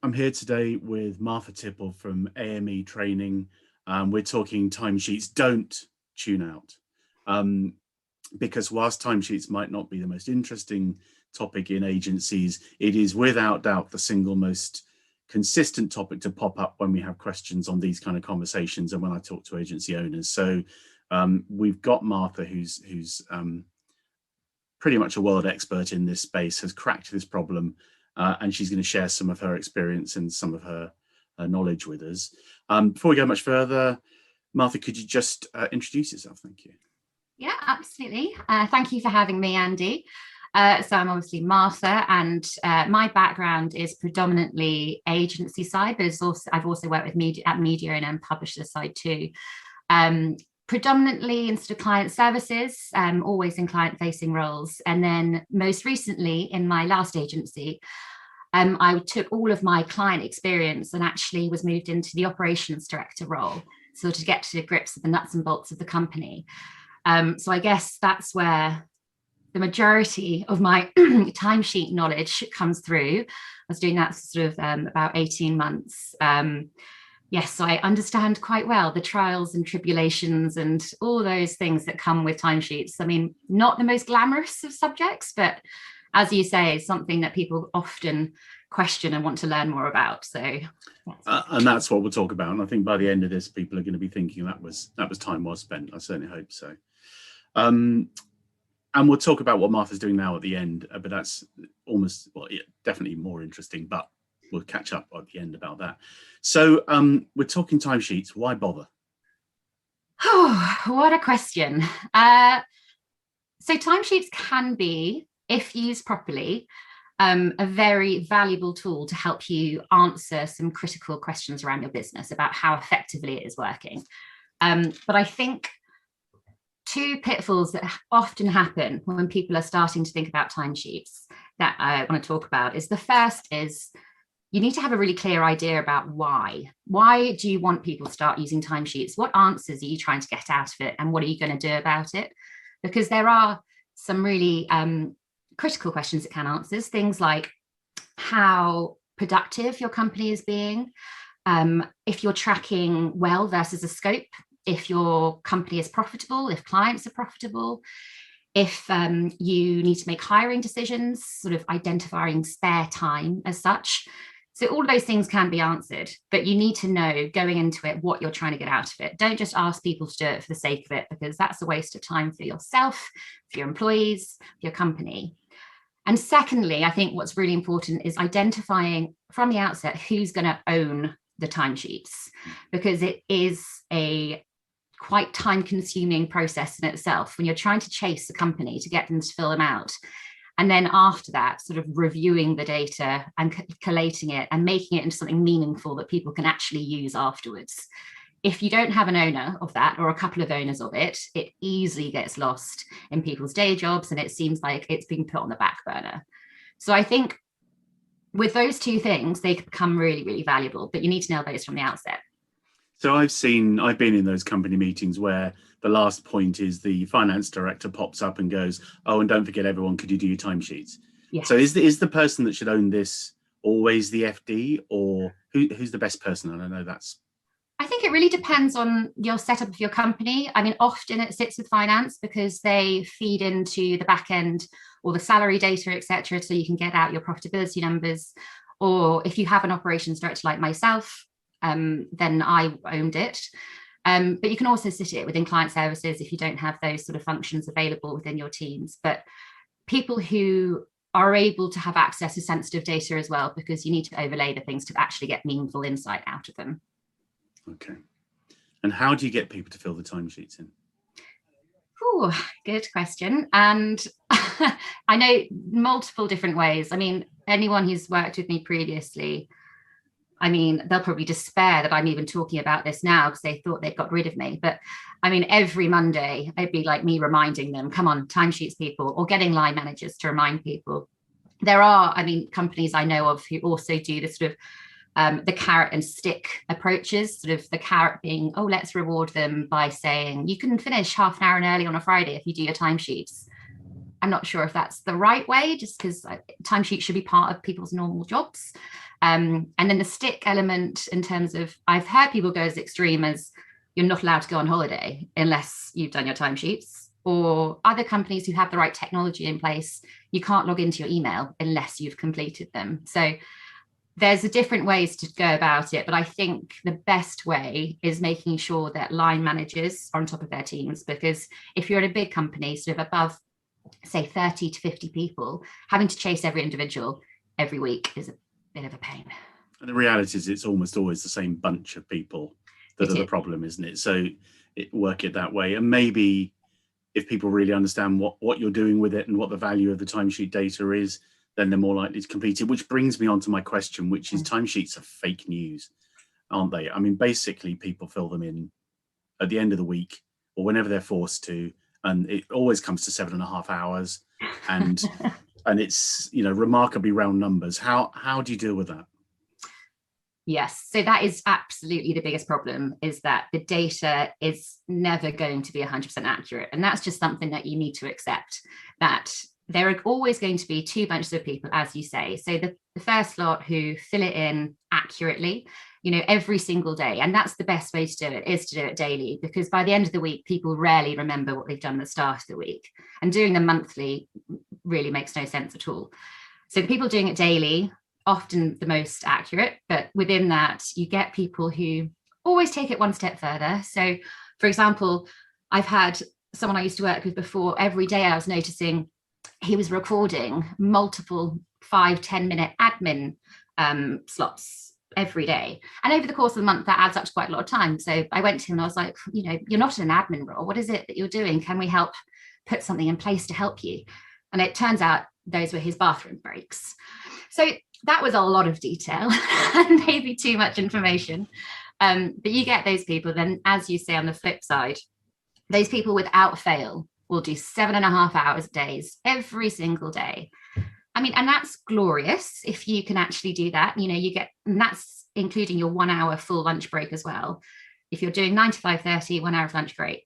I'm here today with Martha Tipple from AME Training. We're talking timesheets. Don't tune out. Because whilst timesheets might not be the most interesting topic in agencies, it is without doubt the single most consistent topic to pop up when we have questions on these kind of conversations and when I talk to agency owners. So we've got Martha, who's pretty much a world expert in this space, has cracked this problem, and she's going to share some of her experience and some of her knowledge with us. Before we go much further, Martha, could you just introduce yourself? Thank you. Yeah, absolutely. Thank you for having me, Andy. So I'm obviously Martha, and my background is predominantly agency side, but I've also worked with media and publisher side too. Predominantly in sort of client services, always in client-facing roles. And then most recently in my last agency, I took all of my client experience and actually was moved into the operations director role, so to get to grips with the nuts and bolts of the company. So I guess that's where the majority of my timesheet knowledge comes through. I was doing that sort of about 18 months. Yes, so I understand quite well the trials and tribulations and all those things that come with timesheets. I mean, not the most glamorous of subjects, but as you say, it's something that people often question and want to learn more about. So, and that's what we'll talk about. And I think by the end of this, people are going to be thinking that was time well spent. I certainly hope so. And we'll talk about what Martha's doing now at the end, but that's almost, well, yeah, definitely more interesting, but we'll catch up at the end about that. So we're talking timesheets. Why bother? Oh, what a question. So timesheets can be, if used properly, a very valuable tool to help you answer some critical questions around your business about how effectively it is working. But I think two pitfalls that often happen when people are starting to think about timesheets that I want to talk about is, the first is you need to have a really clear idea about why. Why do you want people to start using timesheets? What answers are you trying to get out of it? And what are you going to do about it? Because there are some really critical questions it can answer. Things like how productive your company is being, if you're tracking well versus a scope, if your company is profitable, if clients are profitable, if you need to make hiring decisions, sort of identifying spare time as such. So all of those things can be answered, but you need to know going into it what you're trying to get out of it. Don't just ask people to do it for the sake of it, because that's a waste of time for yourself, for your employees, for your company. And secondly, I think what's really important is identifying from the outset who's going to own the timesheets, because it is a quite time-consuming process in itself when you're trying to chase a company to get them to fill them out. And then after that, sort of reviewing the data and collating it and making it into something meaningful that people can actually use afterwards. If you don't have an owner of that, or a couple of owners of it, it easily gets lost in people's day jobs, and it seems like it's being put on the back burner. So I think with those two things, they become really, really valuable, but you need to nail those from the outset. So I've been in those company meetings where the last point is the finance director pops up and goes, "Oh, and don't forget, everyone, could you do your timesheets?" Yes. So is the person that should own this always the FD, or who's the best person? And I know that's. I think it really depends on your setup of your company. I mean, often it sits with finance because they feed into the back end or the salary data, etc., so you can get out your profitability numbers. Or if you have an operations director like myself, then I owned it. But you can also sit it within client services if you don't have those sort of functions available within your teams. But people who are able to have access to sensitive data as well, because you need to overlay the things to actually get meaningful insight out of them. Okay. And how do you get people to fill the timesheets in? Oh, good question. And I know multiple different ways. I mean, anyone who's worked with me previously, I mean, they'll probably despair that I'm even talking about this now because they thought they'd got rid of me. But I mean, every Monday, it'd be like me reminding them, come on, timesheets people, or getting line managers to remind people. There are, I mean, companies I know of who also do this sort of the carrot and stick approaches, sort of the carrot being, oh, let's reward them by saying, you can finish half an hour early on a Friday if you do your timesheets. I'm not sure if that's the right way, just because timesheets should be part of people's normal jobs. And then the stick element, in terms of, I've heard people go as extreme as you're not allowed to go on holiday unless you've done your timesheets, or other companies who have the right technology in place, you can't log into your email unless you've completed them. So there's different ways to go about it, but I think the best way is making sure that line managers are on top of their teams, because if you're in a big company, sort of above, say, 30 to 50 people, having to chase every individual every week is a bit of a pain. And the reality is it's almost always the same bunch of people that are the problem, isn't it? So work it that way. And maybe if people really understand what you're doing with it and what the value of the timesheet data is, then they're more likely to complete it, which brings me on to my question, which is timesheets are fake news, aren't they? I mean, basically people fill them in at the end of the week or whenever they're forced to, and it always comes to 7.5 hours, and and it's, you know, remarkably round numbers. How do you deal with that? Yes, so that is absolutely the biggest problem, is that the data is never going to be 100% accurate. And that's just something that you need to accept, that there are always going to be two bunches of people, as you say. So the first lot who fill it in accurately, you know, every single day. And that's the best way to do it, is to do it daily, because by the end of the week, people rarely remember what they've done at the start of the week. And doing them monthly really makes no sense at all. So the people doing it daily, often the most accurate, but within that, you get people who always take it one step further. So, for example, I've had someone I used to work with before, every day I was noticing he was recording multiple 5-10 minute admin slots every day. And over the course of the month, that adds up to quite a lot of time. So I went to him and I was like, you know, you're not in an admin role. What is it that you're doing? Can we help put something in place to help you? And it turns out those were his bathroom breaks. So that was a lot of detail and maybe too much information. But you get those people, then, as you say, on the flip side, those people without fail will do 7.5 hours days every single day. I mean, and that's glorious if you can actually do that. You know, you get, and that's including your 1 hour full lunch break as well. If you're doing 9 to 5:30, 1 hour of lunch, great.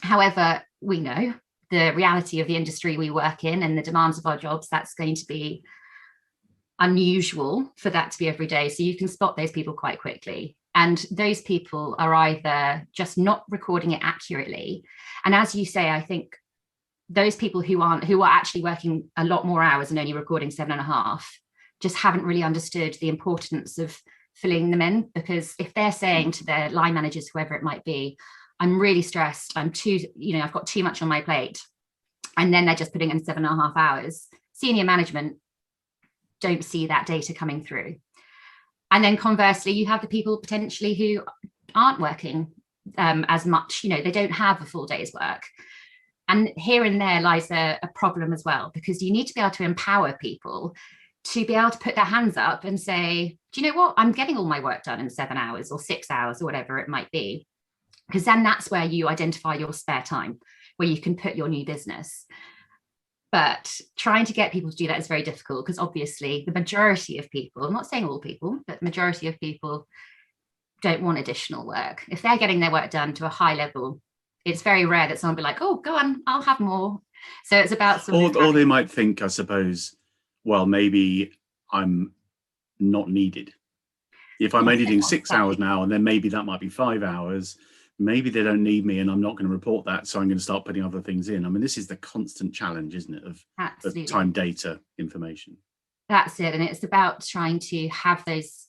However, we know the reality of the industry we work in and the demands of our jobs, that's going to be unusual for that to be every day. So you can spot those people quite quickly. And those people are either just not recording it accurately. And as you say, I think those people who are actually working a lot more hours and only recording 7.5, just haven't really understood the importance of filling them in. Because if they're saying to their line managers, whoever it might be, I'm really stressed, I've got too much on my plate, and then they're just putting in 7.5 hours, senior management don't see that data coming through. And then conversely, you have the people potentially who aren't working as much, you know, they don't have a full day's work. And here and there lies a problem as well, because you need to be able to empower people to be able to put their hands up and say, do you know what, I'm getting all my work done in 7 hours or 6 hours or whatever it might be. Because then that's where you identify your spare time, where you can put your new business. But trying to get people to do that is very difficult, because obviously the majority of people, I'm not saying all people, but the majority of people don't want additional work. If they're getting their work done to a high level, it's very rare that someone will be like, oh, go on, I'll have more. So it's about or they might think, I suppose, well, maybe I'm not needed. If I'm only doing 6 hours now, and then maybe that might be 5 hours, maybe they don't need me and I'm not going to report that, so I'm going to start putting other things in. I mean, this is the constant challenge, isn't it, of time data information. That's it. And it's about trying to have those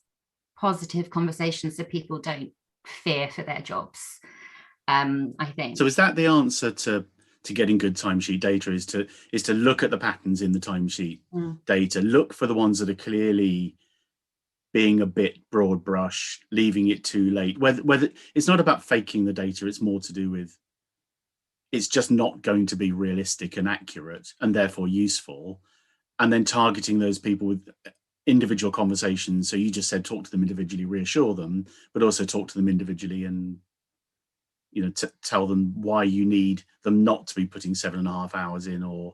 positive conversations so people don't fear for their jobs, I think. So is that the answer to getting good timesheet data, is to look at the patterns in the timesheet data, look for the ones that are clearly being a bit broad brush, leaving it too late. Whether it's not about faking the data, it's more to do with it's just not going to be realistic and accurate and therefore useful. And then targeting those people with individual conversations. So you just said talk to them individually, reassure them, but also talk to them individually and, you know, tell them why you need them not to be putting 7.5 hours in, or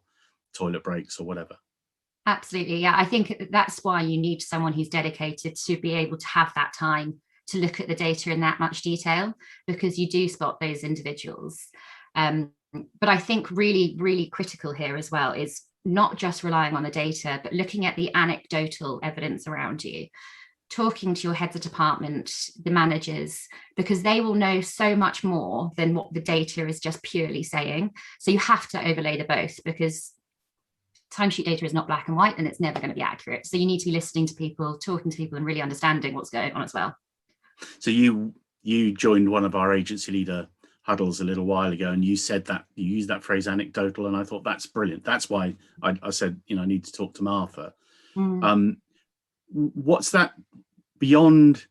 toilet breaks or whatever. Absolutely. Yeah, I think that's why you need someone who's dedicated to be able to have that time to look at the data in that much detail, because you do spot those individuals. But I think really, really critical here as well is not just relying on the data, but looking at the anecdotal evidence around you, talking to your heads of department, the managers, because they will know so much more than what the data is just purely saying. So you have to overlay the both, because timesheet data is not black and white and it's never going to be accurate. So you need to be listening to people, talking to people, and really understanding what's going on as well. So you joined one of our agency leader huddles a little while ago, and you said that you used that phrase anecdotal, and I thought that's brilliant. That's why I said, I need to talk to Martha. What's that, beyond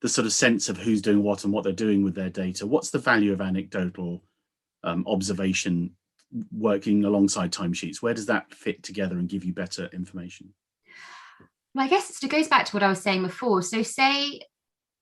the sort of sense of who's doing what and what they're doing with their data? What's the value of anecdotal observation working alongside timesheets? Where does that fit together and give you better information? Well, I guess it goes back to what I was saying before. So say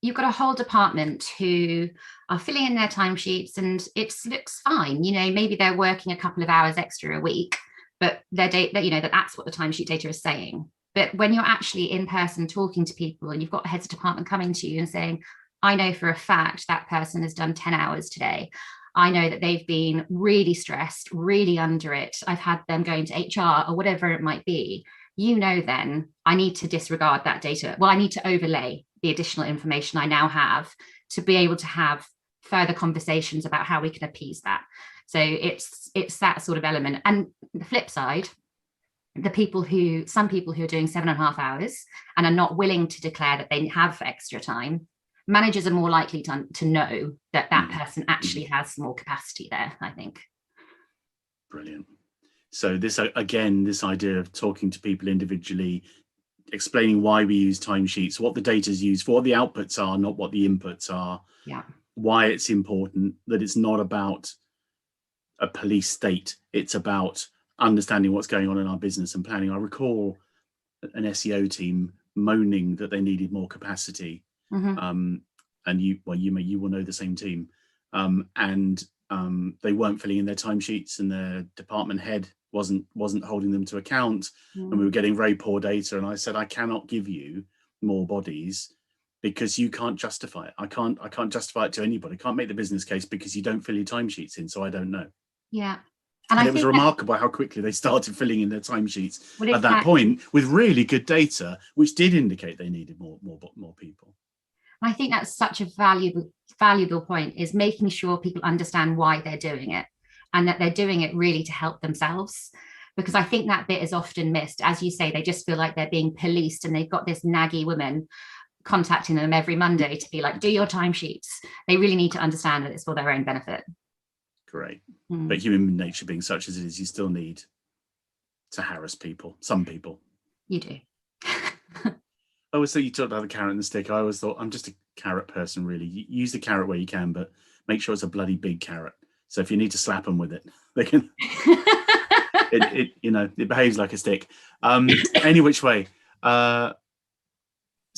you've got a whole department who are filling in their timesheets and it looks fine. Maybe they're working a couple of hours extra a week, but their data, that's what the timesheet data is saying. But when you're actually in person talking to people and you've got a heads of department coming to you and saying, I know for a fact that person has done 10 hours today. I know that they've been really stressed, really under it. I've had them going to HR or whatever it might be. Then I need to disregard that data. Well, I need to overlay the additional information I now have to be able to have further conversations about how we can appease that. So it's that sort of element. And the flip side, some people who are doing 7.5 hours and are not willing to declare that they have extra time, managers are more likely to know that person actually has more capacity there, I think. Brilliant. So this idea of talking to people individually, explaining why we use timesheets, what the data is used for, what the outputs are, not what the inputs are, why it's important, that it's not about a police state, it's about understanding what's going on in our business and planning. I recall an SEO team moaning that they needed more capacity. And you will know the same team. They weren't filling in their timesheets, and their department head wasn't holding them to account, and we were getting very poor data. And I said, I cannot give you more bodies because you can't justify it. I can't justify it to anybody. I can't make the business case because you don't fill your timesheets in, so I don't know. Yeah. And it was remarkable how quickly they started filling in their timesheets at that point with really good data, which did indicate they needed more people. I think that's such a valuable point, is making sure people understand why they're doing it and that they're doing it really to help themselves. Because I think that bit is often missed. As you say, they just feel like they're being policed, and they've got this naggy woman contacting them every Monday to be like, do your timesheets. They really need to understand that it's for their own benefit. Great. But human nature being such as it is, you still need to harass people. Some people. You do. I always thought you talked about the carrot and the stick. I always thought I'm just a carrot person, really. You use the carrot where you can, but make sure it's a bloody big carrot. So if you need to slap them with it, they can. It behaves like a stick. Any which way. So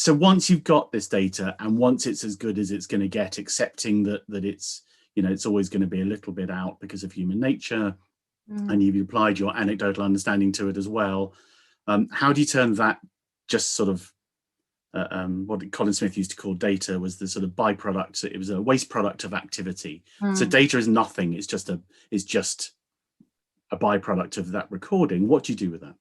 once you've got this data, and once it's as good as it's going to get, accepting that it's it's always going to be a little bit out because of human nature, and you've applied your anecdotal understanding to it as well. How do you turn that just sort of what Colin Smith used to call data was the sort of byproduct? It was a waste product of activity. So data is nothing. It's just a byproduct of that recording. What do you do with that?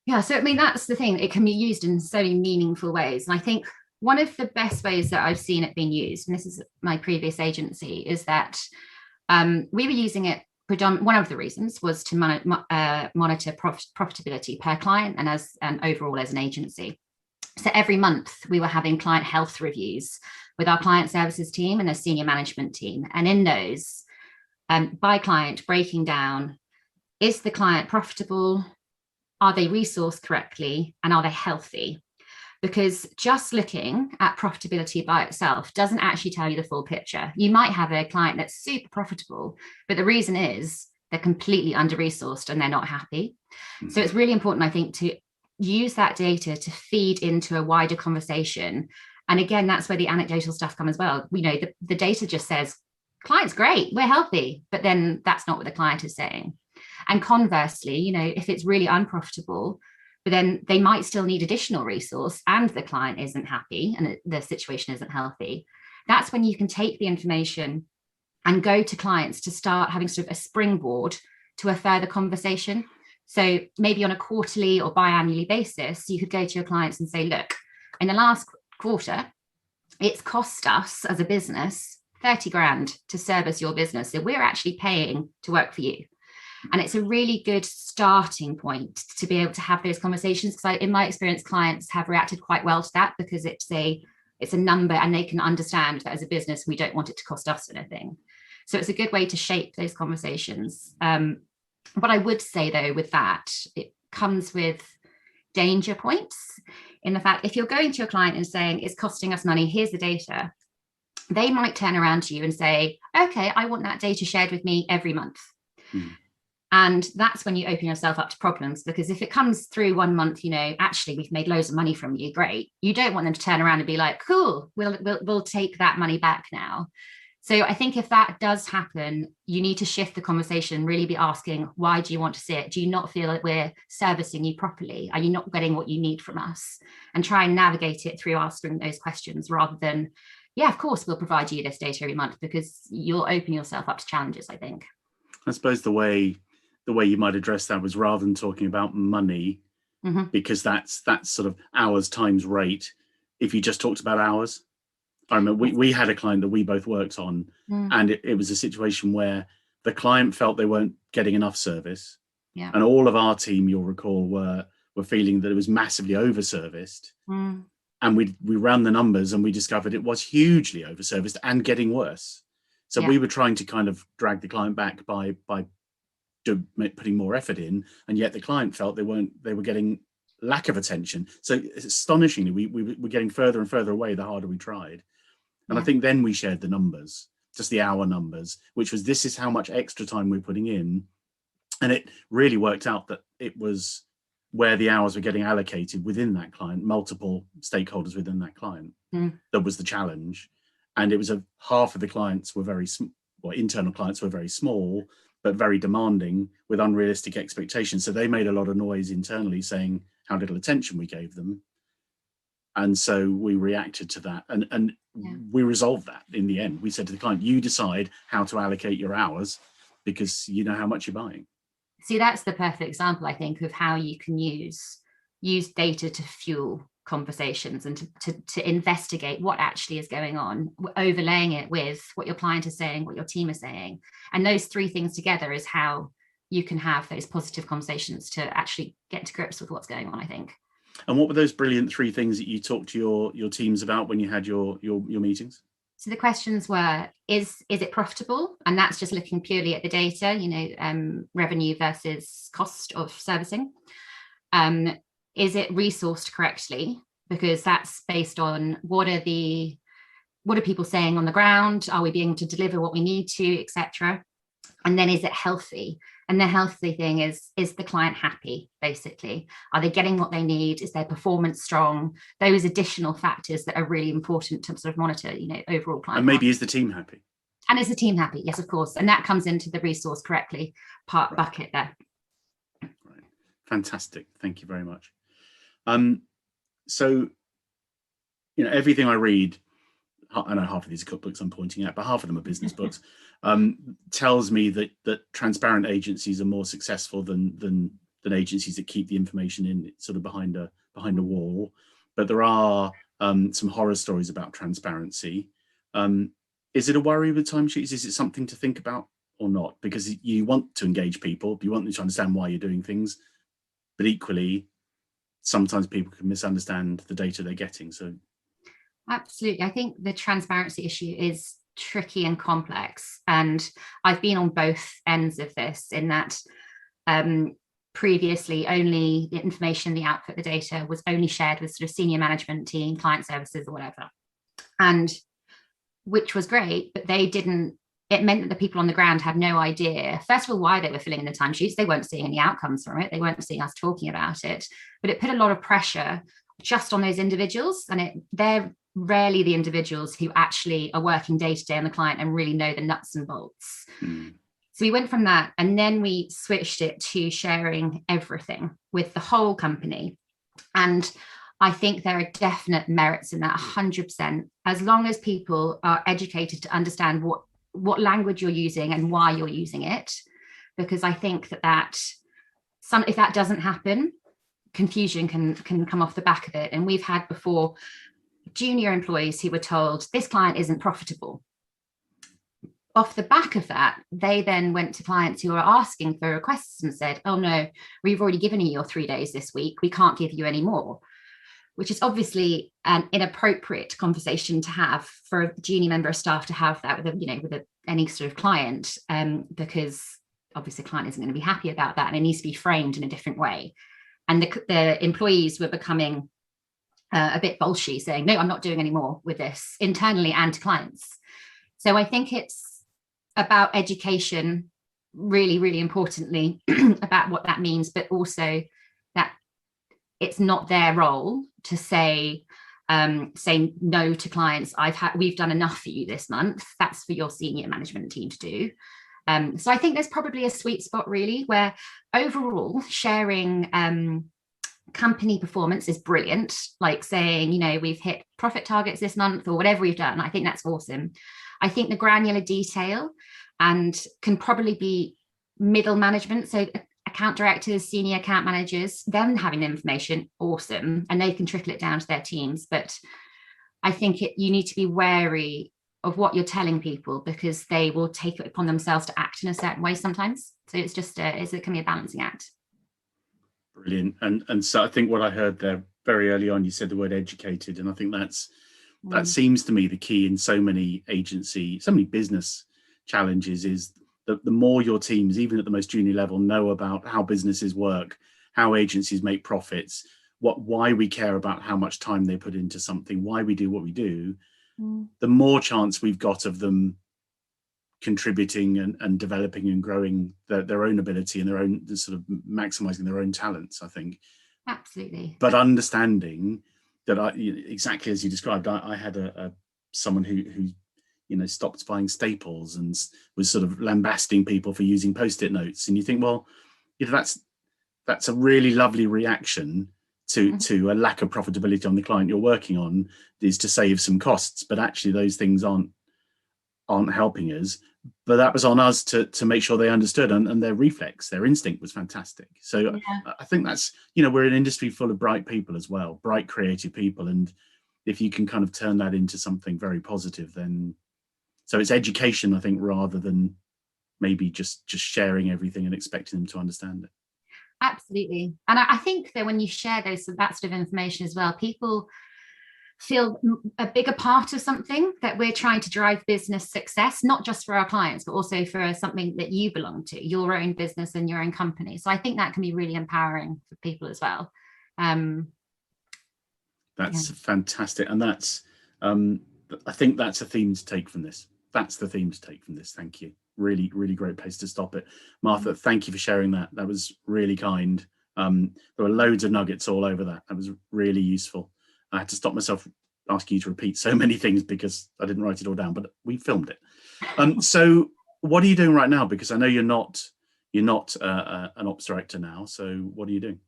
Yeah, so I mean, that's the thing. It can be used in so many meaningful ways. And I think one of the best ways that I've seen it being used, and this is my previous agency, is that we were using it one of the reasons was to monitor profitability per client and overall as an agency. So every month we were having client health reviews with our client services team and a senior management team. And in those, by client, breaking down, is the client profitable? Are they resourced correctly? And are they healthy? Because just looking at profitability by itself doesn't actually tell you the full picture. You might have a client that's super profitable, but the reason is they're completely under-resourced and they're not happy. So it's really important, I think, to use that data to feed into a wider conversation. And again, that's where the anecdotal stuff comes as well. The data just says, client's great, we're healthy, but then that's not what the client is saying. And conversely, if it's really unprofitable, but then they might still need additional resource and the client isn't happy and the situation isn't healthy, that's when you can take the information and go to clients to start having sort of a springboard to a further conversation. So maybe on a quarterly or biannually basis, you could go to your clients and say, look, in the last quarter, it's cost us as a business 30 grand to service your business. So we're actually paying to work for you. And it's a really good starting point to be able to have those conversations. Because in my experience, clients have reacted quite well to that, because it's a number and they can understand that as a business, we don't want it to cost us anything. So it's a good way to shape those conversations. What I would say, though, with that, it comes with danger points in the fact, if you're going to your client and saying it's costing us money, here's the data, they might turn around to you and say, okay, I want that data shared with me every month. And that's when you open yourself up to problems, because if it comes through 1 month, actually we've made loads of money from you, great. You don't want them to turn around and be like, cool, we'll take that money back now. So I think if that does happen, you need to shift the conversation, really be asking, why do you want to see it? Do you not feel like we're servicing you properly? Are you not getting what you need from us? And try and navigate it through asking those questions, rather than, yeah, of course, we'll provide you this data every month, because you'll open yourself up to challenges, I think. I suppose the way you might address that was, rather than talking about money, because that's sort of hours times rate. If you just talked about hours, I remember we had a client that we both worked on, and it was a situation where the client felt they weren't getting enough service, and all of our team, you'll recall, were feeling that it was massively overserviced. And we ran the numbers and we discovered it was hugely overserviced and getting worse. So we were trying to kind of drag the client back by putting more effort in, and yet the client felt they were getting lack of attention. So astonishingly, we were getting further and further away the harder we tried. And I think then we shared the numbers, just the hour numbers, which was, this is how much extra time we're putting in. And it really worked out that it was where the hours were getting allocated within that client, multiple stakeholders within that client. That was the challenge. And it was half of the clients were internal clients were very small, but very demanding with unrealistic expectations. So they made a lot of noise internally saying how little attention we gave them. And so we reacted to that, and we resolved that in the end. We said to the client, you decide how to allocate your hours, because you know how much you're buying. See, that's the perfect example, I think, of how you can use data to fuel conversations and to investigate what actually is going on, overlaying it with what your client is saying, what your team is saying. And those three things together is how you can have those positive conversations to actually get to grips with what's going on, I think. And what were those brilliant three things that you talked to your teams about when you had your meetings? So the questions were, is it profitable? And that's just looking purely at the data, revenue versus cost of servicing. Is it resourced correctly? Because that's based on what are people saying on the ground? Are we being able to deliver what we need to, etc.? And then, is it healthy? And the healthy thing is the client happy, basically? Are they getting what they need? Is their performance strong? Those additional factors that are really important to sort of monitor, overall client. And maybe, is the team happy? And is the team happy? Yes, of course. And that comes into the resource correctly bucket there. Right. Fantastic. Thank you very much. So, everything I read, I know half of these are cookbooks I'm pointing at, but half of them are business books, tells me that transparent agencies are more successful than agencies that keep the information in sort of behind a wall. But there are some horror stories about transparency. Is it a worry with timesheets? Is it something to think about or not? Because you want to engage people, you want them to understand why you're doing things, but equally, sometimes people can misunderstand the data they're getting. So absolutely. I think the transparency issue is tricky and complex. And I've been on both ends of this, in that previously only the information, the output, the data was only shared with sort of senior management team, client services or whatever. And which was great, but it meant that the people on the ground had no idea, first of all, why they were filling in the timesheets. They weren't seeing any outcomes from it. They weren't seeing us talking about it, but it put a lot of pressure just on those individuals. And they're rarely the individuals who actually are working day to day on the client and really know the nuts and bolts. So we went from that, and then we switched it to sharing everything with the whole company. And I think there are definite merits in that, 100%, as long as people are educated to understand what what language you're using and why you're using it, because I think that if that doesn't happen, confusion can come off the back of it. And we've had before junior employees who were told this client isn't profitable. Off the back of that, they then went to clients who were asking for requests and said, oh no, we've already given you your 3 days this week, we can't give you any more, which is obviously an inappropriate conversation to have for a junior member of staff to have that with any sort of client, because obviously the client isn't going to be happy about that, and it needs to be framed in a different way. And the employees were becoming a bit bolshy, saying, no, I'm not doing any more with this, internally and to clients. So I think it's about education, really, really importantly, about what that means, but also that it's not their role to say no to clients. We've done enough for you this month. That's for your senior management team to do. So I think there's probably a sweet spot, really, where overall sharing company performance is brilliant, like saying, we've hit profit targets this month or whatever we've done. I think that's awesome. I think the granular detail and can probably be middle management, so account directors, senior account managers, them having the information, awesome, and they can trickle it down to their teams. But I think you need to be wary of what you're telling people, because they will take it upon themselves to act in a certain way sometimes. So it's just it can be a balancing act. Brilliant. And so I think what I heard there very early on, you said the word educated, and I think that seems to me the key in so many business challenges, is that the more your teams, even at the most junior level, know about how businesses work, how agencies make profits, why we care about how much time they put into something, why we do what we do, the more chance we've got of them contributing and developing and growing their own ability and their own sort of maximizing their own talents, I think. Absolutely. But understanding that exactly as you described, I had someone who stopped buying staples and was sort of lambasting people for using Post-it notes, and you think, well, that's a really lovely reaction to a lack of profitability on the client you're working on, is to save some costs, but actually those things aren't helping us. But that was on us to make sure they understood, and their instinct was fantastic. So yeah. I think that's, we're an industry full of bright people as well, bright creative people, and if you can kind of turn that into something very positive, then so it's education, I think, rather than maybe just sharing everything and expecting them to understand it. Absolutely. And I think that when you share that sort of information as well, people feel a bigger part of something, that we're trying to drive business success, not just for our clients, but also for something that you belong to, your own business and your own company. So I think that can be really empowering for people as well. That's fantastic. And that's, I think that's a theme to take from this. That's the theme to take from this. Thank you. Really, really great place to stop it. Martha, thank you for sharing that. That was really kind. There were loads of nuggets all over that. That was really useful. I had to stop myself asking you to repeat so many things because I didn't write it all down, but we filmed it. So what are you doing right now? Because I know you're not an ops director now. So what are you doing?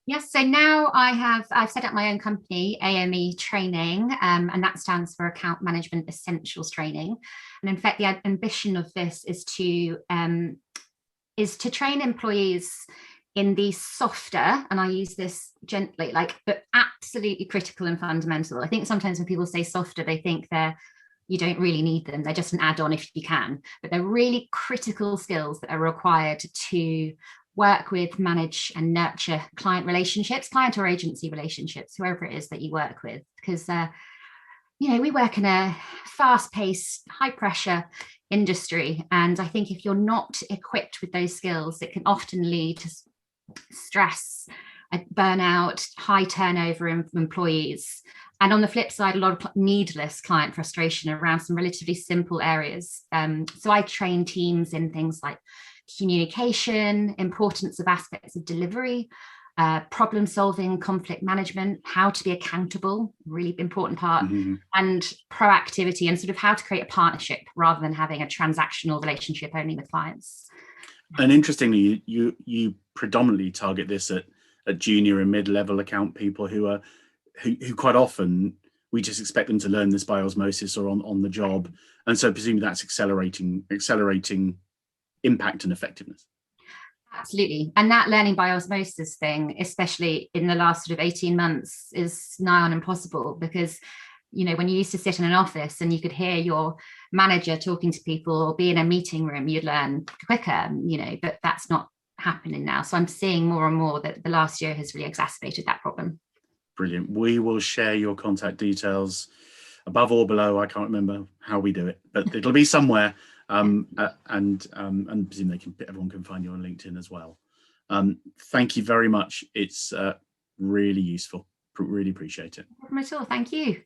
Yes, so now I've set up my own company, AME Training, and that stands for Account Management Essentials Training. And in fact, the ambition of this is to train employees in the softer, and I use this gently, but absolutely critical and fundamental. I think sometimes when people say softer, they think you don't really need them. They're just an add-on if you can, but they're really critical skills that are required to work with, manage and nurture client relationships, client or agency relationships, whoever it is that you work with, because we work in a fast-paced, high-pressure industry, and I think if you're not equipped with those skills, it can often lead to stress, burnout, high turnover in employees, and on the flip side, a lot of needless client frustration around some relatively simple areas. So I train teams in things like communication, importance of aspects of delivery, problem solving, conflict management, how to be accountable, really important part, and proactivity, and sort of how to create a partnership rather than having a transactional relationship only with clients. And interestingly, you predominantly target this at junior and mid-level account people who quite often we just expect them to learn this by osmosis or on the job. And so presumably that's accelerating impact and effectiveness. Absolutely. And that learning by osmosis thing, especially in the last sort of 18 months, is nigh on impossible, because, you know, when you used to sit in an office and you could hear your manager talking to people or be in a meeting room, you'd learn quicker, you know, but that's not happening now. So I'm seeing more and more that the last year has really exacerbated that problem. Brilliant. We will share your contact details above or below. I can't remember how we do it, but it'll be somewhere. And presume everyone can find you on LinkedIn as well. Thank you very much. It's really useful. Really appreciate it. No problem at all. Thank you.